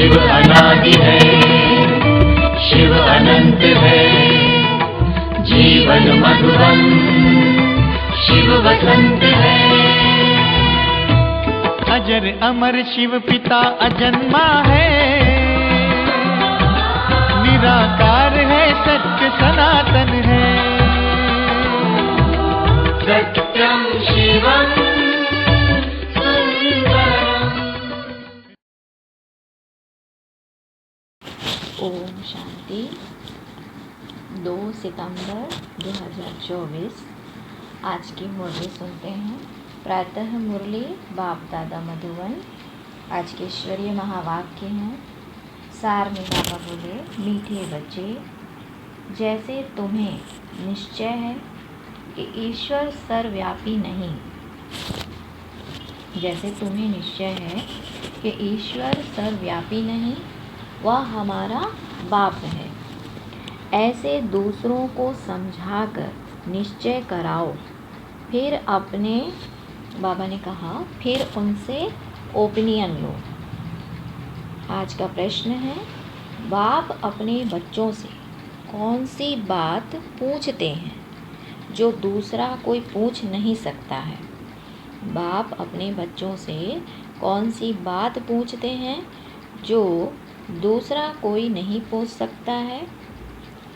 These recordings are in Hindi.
शिव अनादि है, शिव अनंत है, जीवन मधुवन शिव वसंत है। अजर अमर शिव पिता अजन्मा है, निराकार है, सत्य सनातन है। सत्यं शिवं सुंदरम। ओम शांति। 2 सितंबर 2024 आज की मुरली सुनते हैं। प्रातः मुरली बाप दादा मधुबन। आज के ईश्वरीय महावाक्य हैं। सार में बाबा बोले, मीठे बच्चे, जैसे तुम्हें निश्चय है कि ईश्वर सर्वव्यापी नहीं, जैसे तुम्हें निश्चय है कि ईश्वर सर्वव्यापी नहीं, वह हमारा बाप है, ऐसे दूसरों को समझाकर निश्चय कराओ। फिर अपने बाबा ने कहा, फिर उनसे ओपिनियन लो। आज का प्रश्न है, बाप अपने बच्चों से कौन सी बात पूछते हैं जो दूसरा कोई पूछ नहीं सकता है? बाप अपने बच्चों से कौन सी बात पूछते हैं जो दूसरा कोई नहीं पूछ सकता है?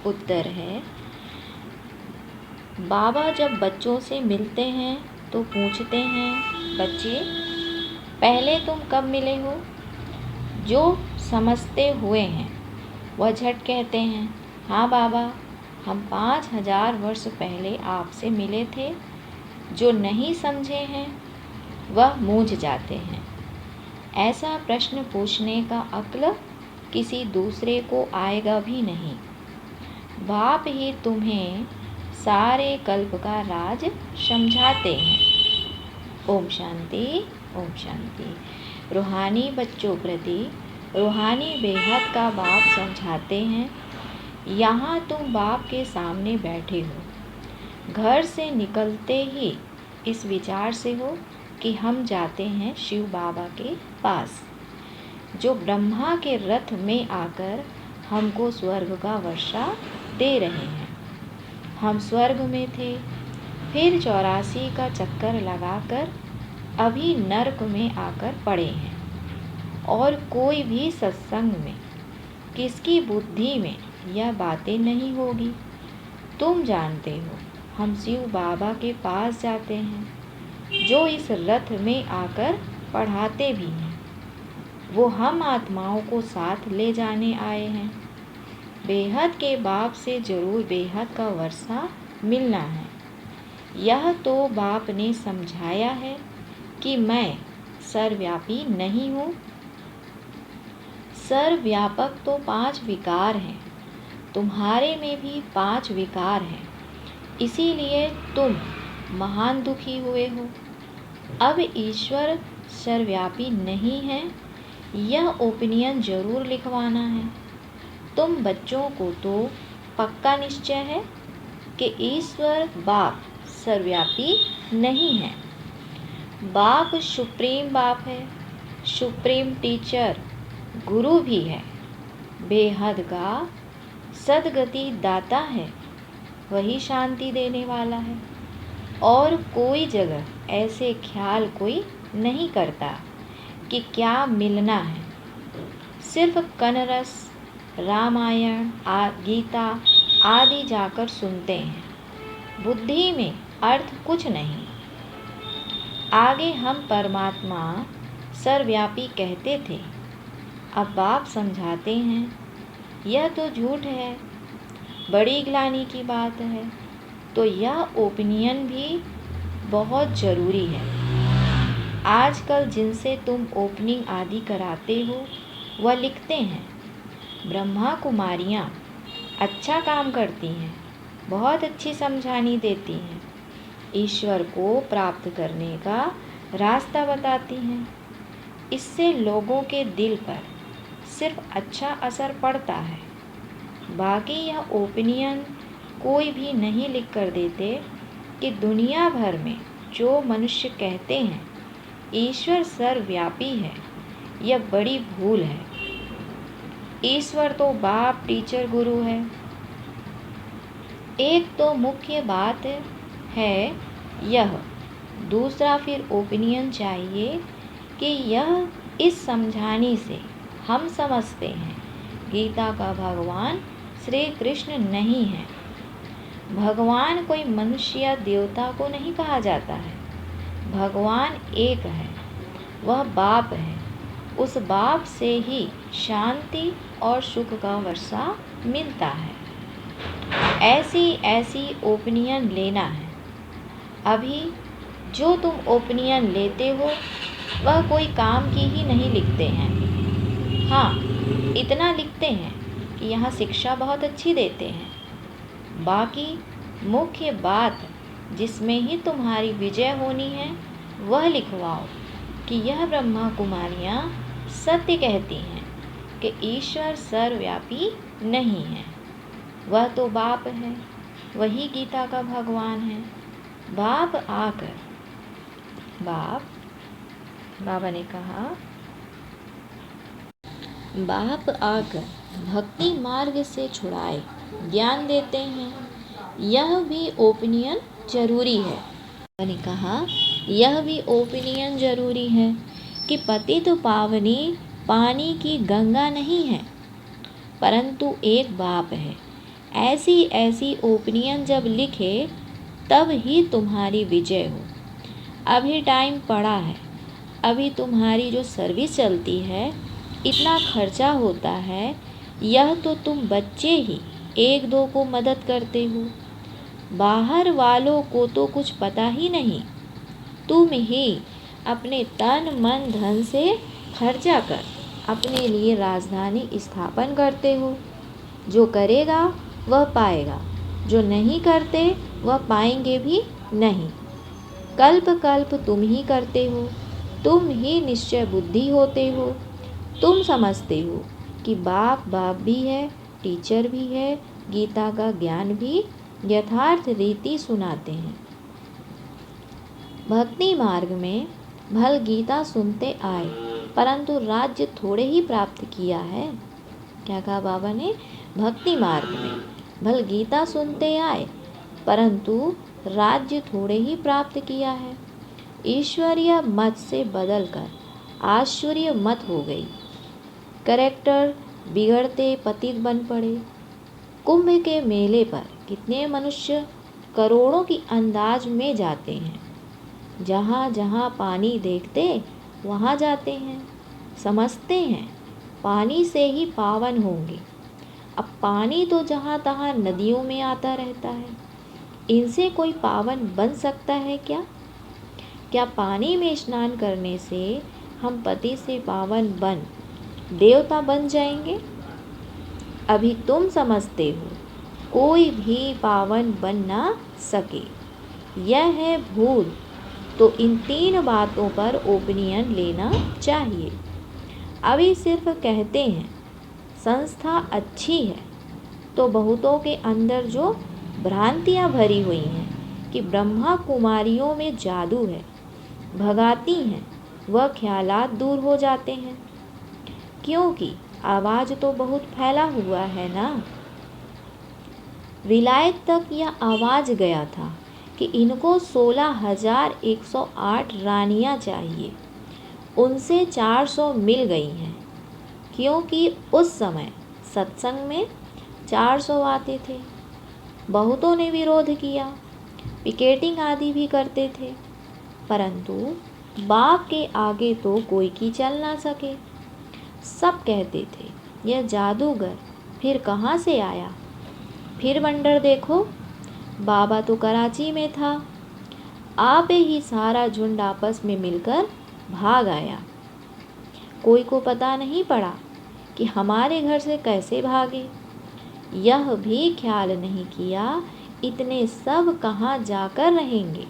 उत्तर है, बाबा जब बच्चों से मिलते हैं तो पूछते हैं, बच्चे पहले तुम कब मिले हो? जो समझते हुए हैं वह झट कहते हैं, हाँ बाबा, हम 5000 वर्ष पहले आपसे मिले थे। जो नहीं समझे हैं वह मूझ जाते हैं। ऐसा प्रश्न पूछने का अक्ल किसी दूसरे को आएगा भी नहीं। बाप ही तुम्हें सारे कल्प का राज समझाते हैं। ओम शांति, ओम शांति। रूहानी बच्चों प्रति रूहानी बेहद का बाप समझाते हैं। यहाँ तुम बाप के सामने बैठे हो, घर से निकलते ही इस विचार से हो कि हम जाते हैं शिव बाबा के पास, जो ब्रह्मा के रथ में आकर हमको स्वर्ग का वर्षा दे रहे हैं। हम स्वर्ग में थे, फिर 84 का चक्कर लगाकर अभी नरक में आकर पड़े हैं। और कोई भी सत्संग में किसकी बुद्धि में यह बातें नहीं होगी। तुम जानते हो, हम शिव बाबा के पास जाते हैं, जो इस रथ में आकर पढ़ाते भी हैं। वो हम आत्माओं को साथ ले जाने आए हैं। बेहद के बाप से जरूर बेहद का वर्षा मिलना है। यह तो बाप ने समझाया है कि मैं सर्वव्यापी नहीं हूँ। सर्वव्यापक तो 5 विकार हैं, तुम्हारे में भी 5 विकार हैं, इसीलिए तुम महान दुखी हुए हो। अब ईश्वर सर्वव्यापी नहीं है, यह ओपिनियन जरूर लिखवाना है। तुम बच्चों को तो पक्का निश्चय है कि ईश्वर बाप सर्वव्यापी नहीं है। बाप सुप्रीम बाप है, सुप्रीम टीचर, गुरु भी है, बेहद का सदगति दाता है, वही शांति देने वाला है। और कोई जगह ऐसे ख्याल कोई नहीं करता कि क्या मिलना है। सिर्फ कनरस, रामायण, गीता आदि जाकर सुनते हैं, बुद्धि में अर्थ कुछ नहीं। आगे हम परमात्मा सर्वव्यापी कहते थे, अब बाप समझाते हैं यह तो झूठ है, बड़ी ग्लानि की बात है। तो यह ओपिनियन भी बहुत ज़रूरी है। आजकल जिनसे तुम ओपनिंग आदि कराते हो वह लिखते हैं, ब्रह्मा कुमारियाँ अच्छा काम करती हैं, बहुत अच्छी समझानी देती हैं, ईश्वर को प्राप्त करने का रास्ता बताती हैं। इससे लोगों के दिल पर सिर्फ अच्छा असर पड़ता है। बाकी यह ओपिनियन कोई भी नहीं लिख कर देते कि दुनिया भर में जो मनुष्य कहते हैं ईश्वर सर्वव्यापी है, यह बड़ी भूल है। ईश्वर तो बाप, टीचर, गुरु है। एक तो मुख्य बात है यह, दूसरा फिर ओपिनियन चाहिए कि यह इस समझाने से हम समझते हैं गीता का भगवान श्री कृष्ण नहीं है। भगवान कोई मनुष्य या देवता को नहीं कहा जाता है। भगवान एक है, वह बाप है। उस बाप से ही शांति और सुख का वर्षा मिलता है। ऐसी ओपिनियन लेना है। अभी जो तुम ओपिनियन लेते हो वह कोई काम की ही नहीं लिखते हैं। हाँ, इतना लिखते हैं कि यहाँ शिक्षा बहुत अच्छी देते हैं। बाकी मुख्य बात जिसमें ही तुम्हारी विजय होनी है वह लिखवाओ कि यह ब्रह्मा कुमारियाँ सत्य कहती हैं कि ईश्वर सर्वव्यापी नहीं है। वह तो बाप है, वही गीता का भगवान है। बाप आकर, बाबा ने कहा, बाप आकर भक्ति मार्ग से छुड़ाए ज्ञान देते हैं। यह भी ओपिनियन जरूरी है। बाबा ने कहा यह भी ओपिनियन जरूरी है कि पतित पावनी पानी की गंगा नहीं है, परंतु एक बाप है। ऐसी ओपिनियन जब लिखे तब ही तुम्हारी विजय हो। अभी टाइम पड़ा है। अभी तुम्हारी जो सर्विस चलती है, इतना खर्चा होता है, यह तो तुम बच्चे ही एक दो को मदद करते हो। बाहर वालों को तो कुछ पता ही नहीं। तुम ही अपने तन मन धन से खर्चा कर अपने लिए राजधानी स्थापन करते हो। जो करेगा वह पाएगा, जो नहीं करते वह पाएंगे भी नहीं। कल्प कल्प तुम ही करते हो। तुम ही निश्चय बुद्धि होते हो। तुम समझते हो कि बाप भी है, टीचर भी है, गीता का ज्ञान भी यथार्थ रीति सुनाते हैं। भक्ति मार्ग में भल गीता सुनते आए, परंतु राज्य थोड़े ही प्राप्त किया है। क्या कहा बाबा ने? भक्ति मार्ग में भल गीता सुनते आए, परंतु राज्य थोड़े ही प्राप्त किया है। ईश्वरीय मत से बदलकर आश्चर्य मत हो गई। कैरेक्टर बिगड़ते पतित बन पड़े। कुंभ के मेले पर कितने मनुष्य करोड़ों की अंदाज में जाते हैं। जहाँ जहाँ पानी देखते वहाँ जाते हैं। समझते हैं पानी से ही पावन होंगे। अब पानी तो जहाँ तहाँ नदियों में आता रहता है। इनसे कोई पावन बन सकता है क्या? क्या पानी में स्नान करने से हम पति से पावन बन देवता बन जाएंगे? अभी तुम समझते हो कोई भी पावन बन ना सके। यह है भूल। तो इन तीन बातों पर ओपिनियन लेना चाहिए। अभी सिर्फ कहते हैं संस्था अच्छी है, तो बहुतों के अंदर जो भ्रांतियाँ भरी हुई हैं कि ब्रह्मा कुमारियों में जादू है, भगाती हैं, वह ख्यालात दूर हो जाते हैं। क्योंकि आवाज़ तो बहुत फैला हुआ है ना। विलायत तक यह आवाज़ गया था कि इनको 16,108 रानियाँ चाहिए। उनसे 400 मिल गई हैं, क्योंकि उस समय सत्संग में 400 आते थे। बहुतों ने विरोध किया, पिकेटिंग आदि भी करते थे, परंतु बाप के आगे तो कोई की चल ना सके। सब कहते थे यह जादूगर फिर कहाँ से आया। फिर वंडर देखो, बाबा तो कराची में था। आप ही सारा झुंड आपस में मिलकर भाग आया। कोई को पता नहीं पड़ा कि हमारे घर से कैसे भागे। यह भी ख्याल नहीं किया इतने सब कहाँ जाकर रहेंगे।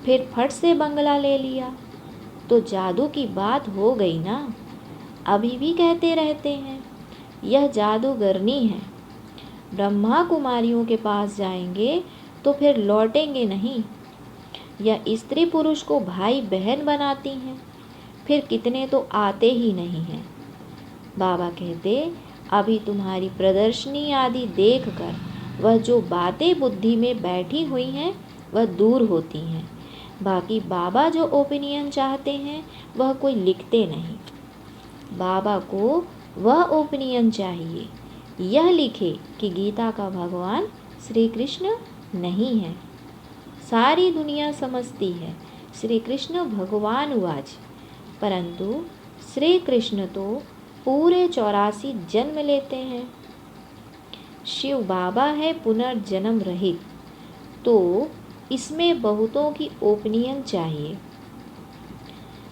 फिर फट से बंगला ले लिया, तो जादू की बात हो गई ना। अभी भी कहते रहते हैं यह जादूगरनी है। ब्रह्मा कुमारियों के पास जाएंगे तो फिर लौटेंगे नहीं। यह स्त्री पुरुष को भाई बहन बनाती हैं, फिर कितने तो आते ही नहीं हैं। बाबा कहते अभी तुम्हारी प्रदर्शनी आदि देखकर वह जो बातें बुद्धि में बैठी हुई हैं वह दूर होती हैं। बाकी बाबा जो ओपिनियन चाहते हैं वह कोई लिखते नहीं। बाबा को वह ओपिनियन चाहिए, यह लिखे कि गीता का भगवान श्री कृष्ण नहीं है। सारी दुनिया समझती है श्री कृष्ण भगवान उवाच, परंतु श्री कृष्ण तो पूरे 84 जन्म लेते हैं। शिव बाबा है पुनर्जन्म रहित, तो इसमें बहुतों की ओपिनियन चाहिए।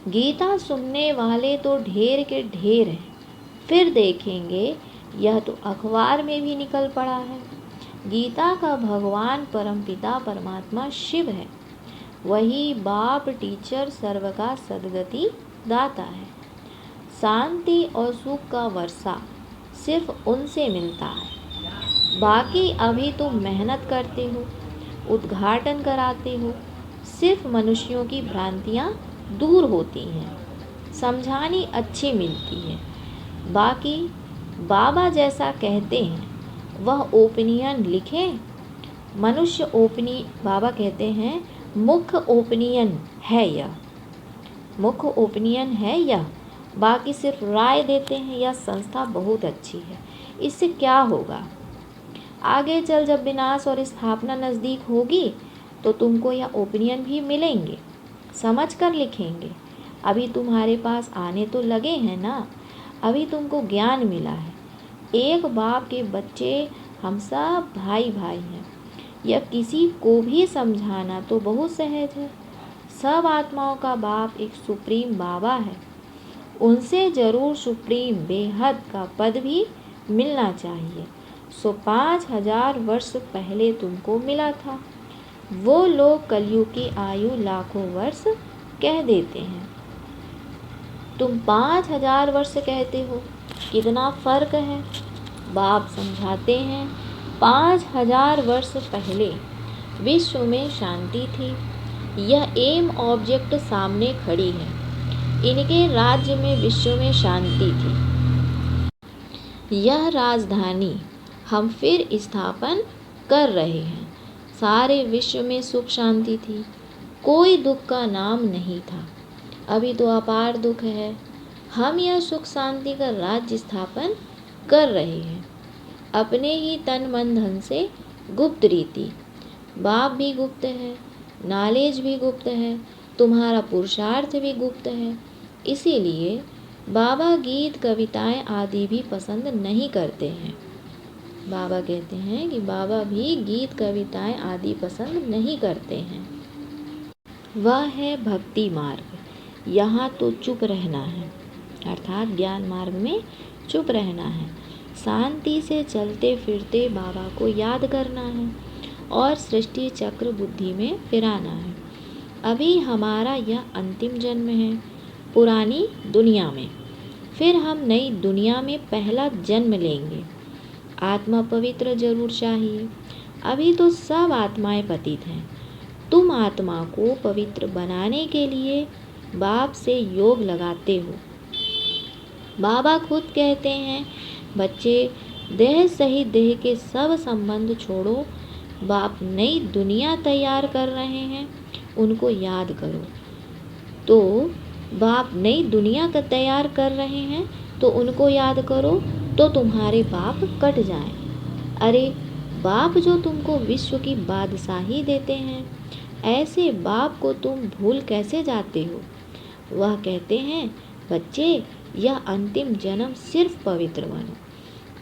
गीता सुनने वाले तो ढेर के ढेर हैं, फिर देखेंगे यह तो अखबार में भी निकल पड़ा है। गीता का भगवान परमपिता परमात्मा शिव है, वही बाप टीचर सर्व का सद्गति दाता है। शांति और सुख का वर्षा सिर्फ उनसे मिलता है। बाकी अभी तुम मेहनत करते हो, उद्घाटन कराते हो, सिर्फ मनुष्यों की भ्रांतियाँ दूर होती हैं, समझानी अच्छी मिलती है। बाकी बाबा जैसा कहते हैं वह ओपिनियन लिखें। मनुष्य बाबा कहते हैं मुख्य ओपिनियन है यह, मुख्य ओपिनियन है यह। बाकी सिर्फ राय देते हैं यह संस्था बहुत अच्छी है, इससे क्या होगा? आगे चल जब विनाश और स्थापना नज़दीक होगी तो तुमको यह ओपिनियन भी मिलेंगे, समझ कर लिखेंगे। अभी तुम्हारे पास आने तो लगे हैं ना, अभी तुमको ज्ञान मिला है। एक बाप के बच्चे हम सब भाई भाई हैं, यह किसी को भी समझाना तो बहुत सहज है। सब आत्माओं का बाप एक सुप्रीम बाबा है, उनसे जरूर सुप्रीम बेहद का पद भी मिलना चाहिए। सो 5000 वर्ष पहले तुमको मिला था। वो लोग कलयुग की आयु लाखों वर्ष कह देते हैं, तुम 5000 वर्ष कहते हो, कितना फर्क है। बाप समझाते हैं 5000 वर्ष पहले विश्व में शांति थी। यह एम ऑब्जेक्ट सामने खड़ी है, इनके राज्य में विश्व में शांति थी। यह राजधानी हम फिर स्थापन कर रहे हैं। सारे विश्व में सुख शांति थी, कोई दुख का नाम नहीं था। अभी तो अपार दुख है। हम यह सुख शांति का राज्य स्थापन कर रहे हैं अपने ही तन मन धन से गुप्त रीति। बाप भी गुप्त है, नॉलेज भी गुप्त है, तुम्हारा पुरुषार्थ भी गुप्त है। इसीलिए बाबा गीत कविताएं आदि भी पसंद नहीं करते हैं। बाबा कहते हैं कि बाबा भी गीत कविताएं आदि पसंद नहीं करते हैं। वह है भक्ति मार्ग, यहाँ तो चुप रहना है, अर्थात ज्ञान मार्ग में चुप रहना है। शांति से चलते फिरते बाबा को याद करना है और सृष्टि चक्र बुद्धि में फिराना है। अभी हमारा यह अंतिम जन्म है पुरानी दुनिया में, फिर हम नई दुनिया में पहला जन्म लेंगे। आत्मा पवित्र जरूर चाहिए। अभी तो सब आत्माएं पतित हैं। तुम आत्मा को पवित्र बनाने के लिए बाप से योग लगाते हो। बाबा खुद कहते हैं, बच्चे देह सहित देह के सब संबंध छोड़ो, बाप नई दुनिया तैयार कर रहे हैं, उनको याद करो। तो बाप नई दुनिया का तैयार कर रहे हैं तो उनको याद करो, तो तुम्हारे पाप कट जाएं। अरे बाप जो तुमको विश्व की बादशाही देते हैं, ऐसे बाप को तुम भूल कैसे जाते हो? वह कहते हैं, बच्चे यह अंतिम जन्म सिर्फ पवित्र बनो।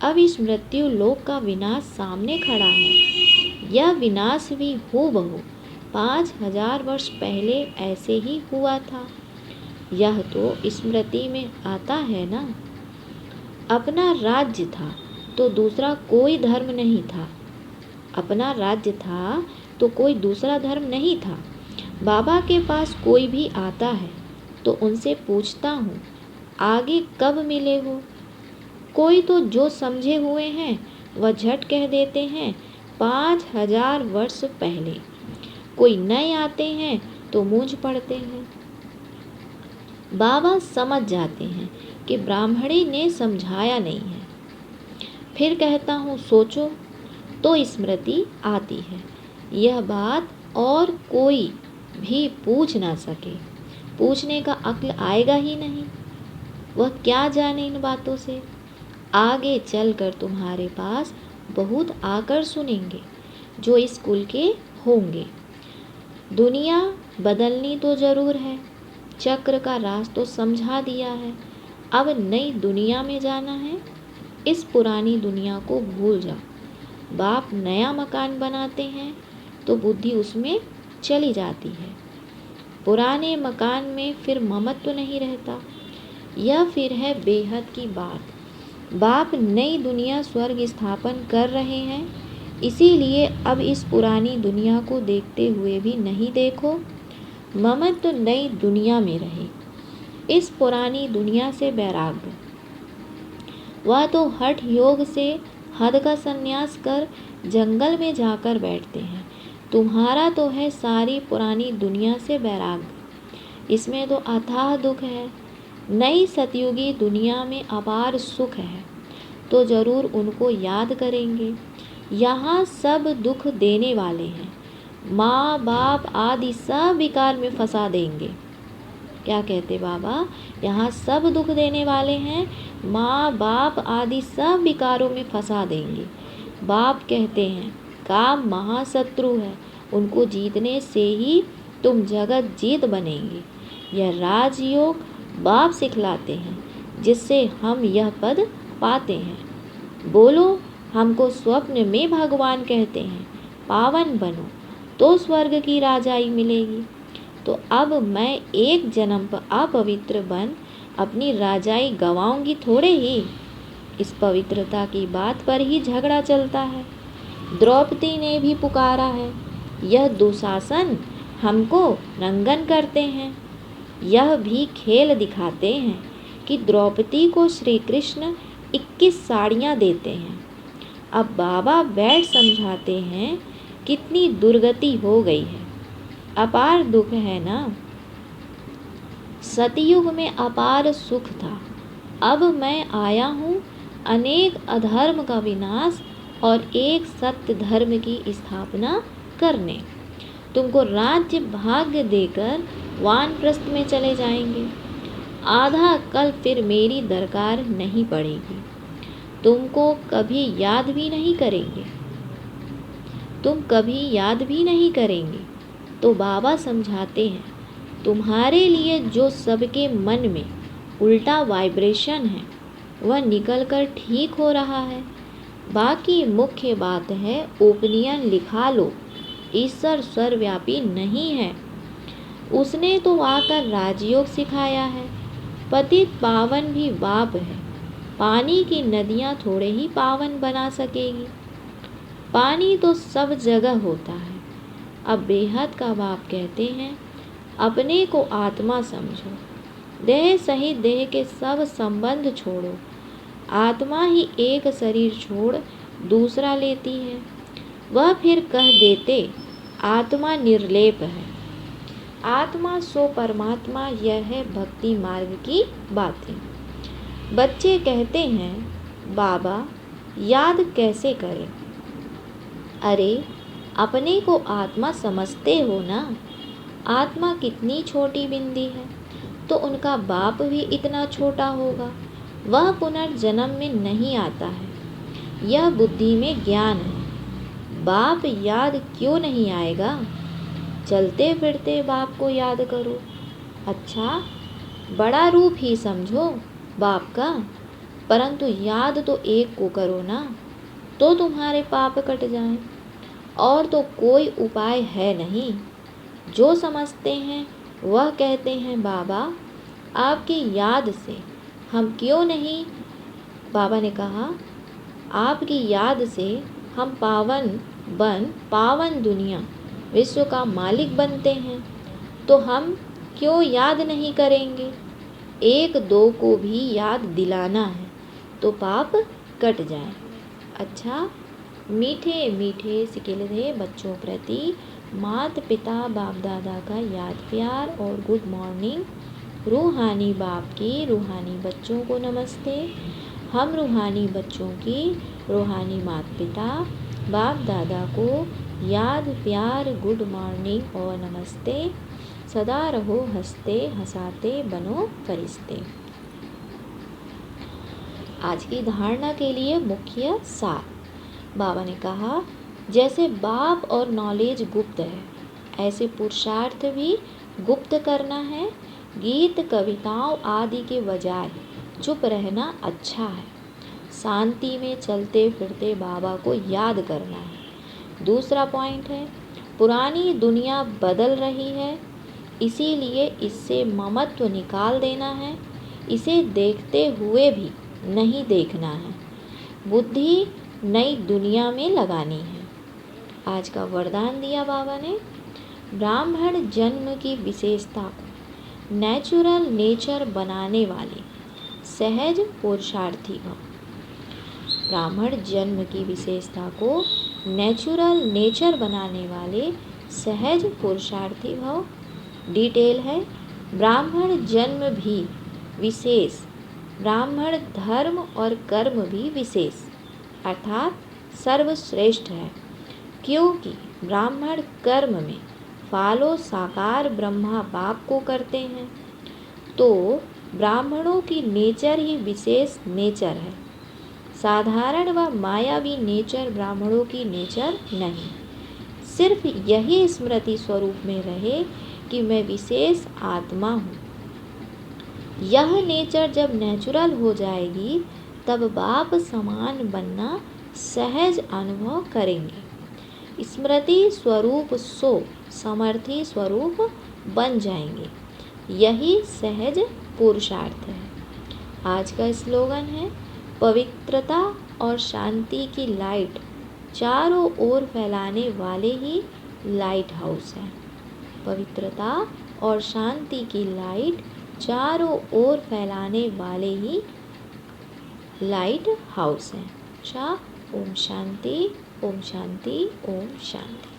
अब इस मृत्यु लोक का विनाश सामने खड़ा है। यह विनाश भी हूबहू 5000 वर्ष पहले ऐसे ही हुआ था। यह तो स्मृति में आता है ना। अपना राज्य था तो दूसरा कोई धर्म नहीं था। अपना राज्य था तो कोई दूसरा धर्म नहीं था। बाबा के पास कोई भी आता है तो उनसे पूछता हूँ, आगे कब मिले हो? कोई तो जो समझे हुए हैं वह झट कह देते हैं 5000 वर्ष पहले। कोई नए आते हैं तो मूंझ पड़ते हैं। बाबा समझ जाते हैं कि ब्राह्मणी ने समझाया नहीं है। फिर कहता हूँ सोचो, तो स्मृति आती है। यह बात और कोई भी पूछ ना सके, पूछने का अक्ल आएगा ही नहीं। वह क्या जाने इन बातों से। आगे चलकर तुम्हारे पास बहुत आकर सुनेंगे, जो इस कुल के होंगे। दुनिया बदलनी तो जरूर है, चक्र का राज तो समझा दिया है। अब नई दुनिया में जाना है, इस पुरानी दुनिया को भूल जाओ। बाप नया मकान बनाते हैं तो बुद्धि उसमें चली जाती है। पुराने मकान में फिर ममत्व नहीं रहता। यह फिर है बेहद की बात। बाप नई दुनिया स्वर्ग स्थापन कर रहे हैं, इसीलिए अब इस पुरानी दुनिया को देखते हुए भी नहीं देखो। ममत्व नई दुनिया में रहे, इस पुरानी दुनिया से वैराग्य। वह तो हठ योग से हद का संन्यास कर जंगल में जाकर बैठते हैं। तुम्हारा तो है सारी पुरानी दुनिया से वैराग्य। इसमें तो अथाह दुख है। नई सतयुगी दुनिया में अपार सुख है, तो जरूर उनको याद करेंगे। यहाँ सब दुख देने वाले हैं, माँ बाप आदि सब विकार में फंसा देंगे। क्या कहते बाबा? यहाँ सब दुख देने वाले हैं, माँ बाप आदि सब विकारों में फंसा देंगे। बाप कहते हैं काम महाशत्रु है, उनको जीतने से ही तुम जगत जीत बनेंगे। यह राजयोग बाप सिखलाते हैं, जिससे हम यह पद पाते हैं। बोलो, हमको स्वप्न में भगवान कहते हैं पावन बनो तो स्वर्ग की राजाई मिलेगी। तो अब मैं एक जन्म पर अपवित्र बन अपनी राजाई गवाऊंगी थोड़े ही। इस पवित्रता की बात पर ही झगड़ा चलता है। द्रौपदी ने भी पुकारा है, यह दुशासन हमको रंगन करते हैं। यह भी खेल दिखाते हैं कि द्रौपदी को श्री कृष्ण 21 साड़ियाँ देते हैं। अब बाबा बैठ समझाते हैं कितनी दुर्गति हो गई है। अपार दुख है ना। सतयुग में अपार सुख था, अब मैं आया हूँ अनेक अधर्म का विनाश और एक सत्य धर्म की स्थापना करने। तुमको राज्य भाग्य देकर वानप्रस्थ में चले जाएंगे। आधा कल फिर मेरी दरकार नहीं पड़ेगी। तुमको कभी याद भी नहीं करेंगे, तुम कभी याद भी नहीं करेंगे। तो बाबा समझाते हैं तुम्हारे लिए जो सबके मन में उल्टा वाइब्रेशन है वह निकलकर ठीक हो रहा है। बाकी मुख्य बात है ओपिनियन लिखा लो, ईश्वर सर्वव्यापी नहीं है। उसने तो आकर राजयोग सिखाया है। पतित पावन भी बाप है। पानी की नदियाँ थोड़े ही पावन बना सकेगी। पानी तो सब जगह होता है। अब बेहद का बाप कहते हैं अपने को आत्मा समझो, देह सहित देह के सब संबंध छोड़ो। आत्मा ही एक शरीर छोड़ दूसरा लेती है। वह फिर कह देते आत्मा निर्लेप है। आत्मा सो परमात्मा, यह है भक्ति मार्ग की बातें। बच्चे कहते हैं बाबा याद कैसे करें? अरे अपने को आत्मा समझते हो ना। आत्मा कितनी छोटी बिंदी है, तो उनका बाप भी इतना छोटा होगा। वह पुनर्जन्म में नहीं आता है। यह बुद्धि में ज्ञान है। बाप याद क्यों नहीं आएगा? चलते फिरते बाप को याद करो। अच्छा, बड़ा रूप ही समझो बाप का, परंतु याद तो एक को करो ना, तो तुम्हारे पाप कट जाएं। और तो कोई उपाय है नहीं। जो समझते हैं वह कहते हैं बाबा आपकी याद से हम क्यों नहीं। बाबा ने कहा आपकी याद से हम पावन दुनिया विश्व का मालिक बनते हैं, तो हम क्यों याद नहीं करेंगे। एक दो को भी याद दिलाना है तो पाप कट जाए। अच्छा, मीठे मीठे सिकिलधे बच्चों प्रति माता पिता बाप दादा का याद प्यार और गुड मॉर्निंग। रूहानी बाप की रूहानी बच्चों को नमस्ते। हम रूहानी बच्चों की रूहानी माता पिता बाप दादा को याद प्यार गुड मॉर्निंग और नमस्ते। सदा रहो हंसते हंसाते बनो फरिश्ते। आज की धारणा के लिए मुख्य सार। बाबा ने कहा, जैसे बाप और नॉलेज गुप्त है, ऐसे पुरुषार्थ भी गुप्त करना है। गीत कविताओं आदि के बजाय चुप रहना अच्छा है। शांति में चलते फिरते बाबा को याद करना है। दूसरा पॉइंट है, पुरानी दुनिया बदल रही है, इसीलिए इससे ममत्व निकाल देना है। इसे देखते हुए भी नहीं देखना है, बुद्धि नई दुनिया में लगानी है। आज का वरदान दिया बाबा ने, ब्राह्मण जन्म की विशेषता को नेचुरल नेचर बनाने वाले सहज पुरुषार्थी भव। ब्राह्मण जन्म की विशेषता को नेचुरल नेचर बनाने वाले सहज पुरुषार्थी भव। डिटेल है, ब्राह्मण जन्म भी विशेष, ब्राह्मण धर्म और कर्म भी विशेष अर्थात सर्वश्रेष्ठ है, क्योंकि ब्राह्मण कर्म में फॉलो साकार ब्रह्मा बाप को करते हैं। तो ब्राह्मणों की नेचर ही विशेष नेचर है। साधारण व मायावी नेचर ब्राह्मणों की नेचर नहीं। सिर्फ यही स्मृति स्वरूप में रहे कि मैं विशेष आत्मा हूँ। यह नेचर जब नेचुरल हो जाएगी, तब बाप समान बनना सहज अनुभव करेंगे। स्मृति स्वरूप सो समर्थी स्वरूप बन जाएंगे। यही सहज पुरुषार्थ है। आज का स्लोगन है, पवित्रता और शांति की लाइट चारों ओर फैलाने वाले ही लाइट हाउस हैं। पवित्रता और शांति की लाइट चारों ओर फैलाने वाले ही लाइट हाउस हैं। ओम शांति, ओम शांति, ओम शांति।